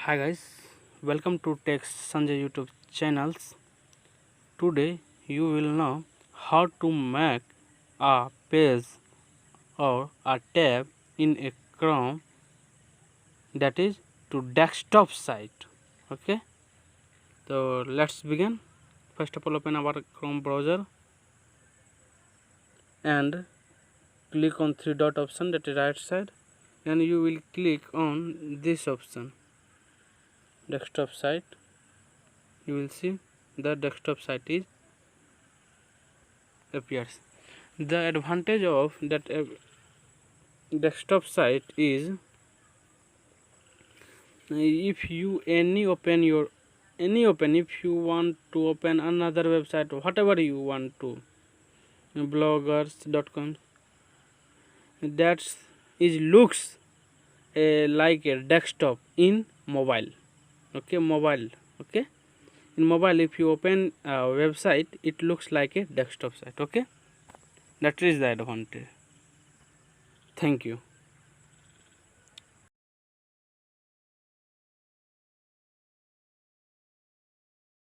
Hi guys, welcome to techsunjay YouTube channels. Today you will know how to make a page or a tab in a Chrome, that is to desktop site. Okay, so let's begin. First of all, open our Chrome browser and click on three dot option, that is right side, and you will click on this option, desktop site. You will see the desktop site is appears. The advantage of that desktop site is, if you if you want to open another website or whatever you want to, bloggers.com, that is looks like a desktop in mobile. Okay, in mobile, if you open a website, it looks like a desktop site. Okay, that is the advantage. Thank you.